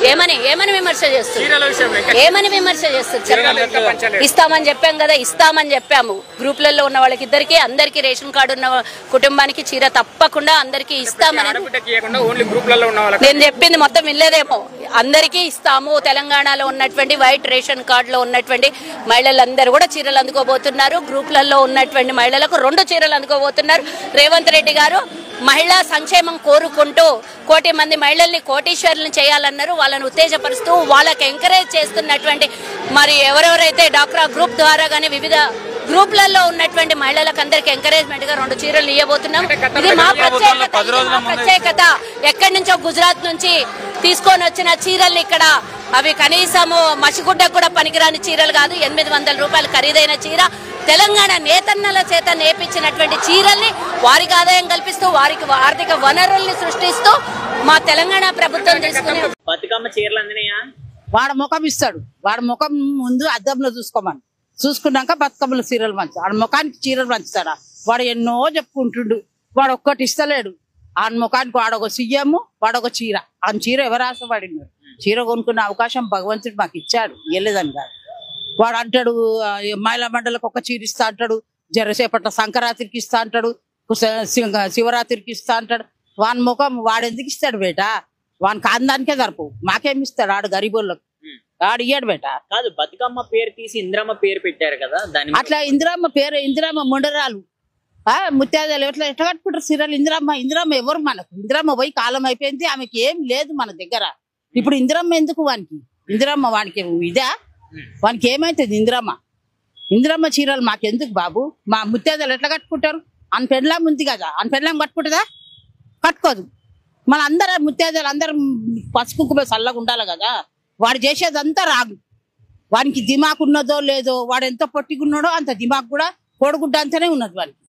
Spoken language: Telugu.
ఏమని విమర్శ చేస్తారు? ఇస్తామని చెప్పాం కదా, ఇస్తామని చెప్పాము. గ్రూప్లలో ఉన్న వాళ్ళకి అందరికి రేషన్ కార్డు ఉన్న కుటుంబానికి చీర తప్పకుండా అందరికి ఇస్తామని నేను చెప్పింది మొత్తం వినలేదేమో. అందరికీ ఇస్తాము. తెలంగాణలో ఉన్నటువంటి వైట్ రేషన్ కార్డులో ఉన్నటువంటి మహిళలందరూ కూడా చీరలు అందుకోబోతున్నారు. గ్రూప్లలో ఉన్నటువంటి మహిళలకు 2 చీరలు అందుకోబోతున్నారు. రేవంత్ రెడ్డి గారు మహిళా సంక్షేమం కోరుకుంటూ 1 కోటి మంది మహిళల్ని కోటీశ్వరులను చేయాలన్నారు. వాళ్ళని ఉత్తేజపరుస్తూ వాళ్ళకి ఎంకరేజ్ చేస్తున్నటువంటి మరి ఎవరెవరైతే డాక్రా గ్రూప్ ద్వారా గానీ వివిధ గ్రూప్లలో ఉన్నటువంటి మహిళలకు అందరికి ఎంకరేజ్మెంట్ గా 2 చీరలు ఇవ్వబోతున్నాం. ఇది మా ప్రత్యేకత. ఎక్కడి నుంచో గుజరాత్ నుంచి తీసుకొని వచ్చిన చీరలు ఇక్కడ అవి కనీసము మసిగుడ్డకు కూడా పనికిరాని చీరలు కాదు. 800 రూపాయలు ఖరీదైన చీర. తెలంగాణ నేతన్నల చేత నేర్పించినటువంటి చీరల్ని వారికి ఆదాయం కల్పిస్తూ వారికి ఆర్థిక వనరుల్ని సృష్టిస్తూ మా తెలంగాణ ప్రభుత్వం తీసుకునే బతుకమ్మ చీరలు అందినాయా? వాడు ముఖం ఇస్తాడు. వాడు ముఖం ముందు అద్దంలో చూసుకోమని, చూసుకున్నాక బతుకమ్మల చీరలు మంచి వాడు ముఖానికి చీరలు మంచుతాడా? వాడు ఎన్నో చెప్పుకుంటుండు. వాడు ఒక్కటి ఇస్తలేడు. ఆ ముఖానికి వాడొక సీఎం, వాడొక చీర. ఆ చీర ఎవరు ఆశపడినారు? చీర కొనుక్కునే అవకాశం భగవంతుడు మాకు ఇచ్చాడు, ఇవ్వలేదని కాదు. వాడు అంటాడు మహిళా మండలికి 1 చీర ఇస్తా అంటాడు, జరసేపట్ల సంక్రాంతికి ఇస్తా అంటాడు, శివరాత్రికి ఇస్తా అంటాడు. వాని ముఖం వాడెందుకు ఇస్తాడు బేట? వానికి అందానికే జరపు. మాకేమి ఇస్తాడు? ఆడు గరీబోళ్ళకు ఆడు ఇయ్యాడు బేట. కాదు, బతుకమ్మ పేరు తీసి ఇందిరమ్మ పేరు పెట్టారు కదా, దాని అట్లా ఇందిరమ్మ పేరు ఇందిరమ్మ ముండరాలు ముత్యాదాలు ఎట్లా కట్టుకుంటారు చీరలు? ఇందిరమ్మ ఎవరు మనకు? ఇందిరమ్మ పోయి కాలం అయిపోయింది. ఆమెకి ఏం లేదు మన దగ్గర. ఇప్పుడు ఇందిరమ్మ ఎందుకు వానికి? ఇందిరమ్మ వానికి ఇదా? వానికి ఏమైతుంది ఇందిరమ్మ చీరలు మాకెందుకు బాబు? మా ముత్యాదాలు ఎట్లా కట్టుకుంటారు? అని పెళ్ళాం ఉంది కదా, అని పెళ్ళాం కట్టుకుంటుందా? కట్టుకోదు. మన అందరం ముత్యాదాలు అందరం పసుపు చల్లగా ఉండాలి కదా. వాడు చేసేదంతా రాగు. వానికి దిమాకు ఉన్నదో లేదో, వాడు ఎంత పొట్టిగున్నాడో అంత దిమాకు కూడా కోడిగుడ్డ అంతనే ఉన్నది వానికి.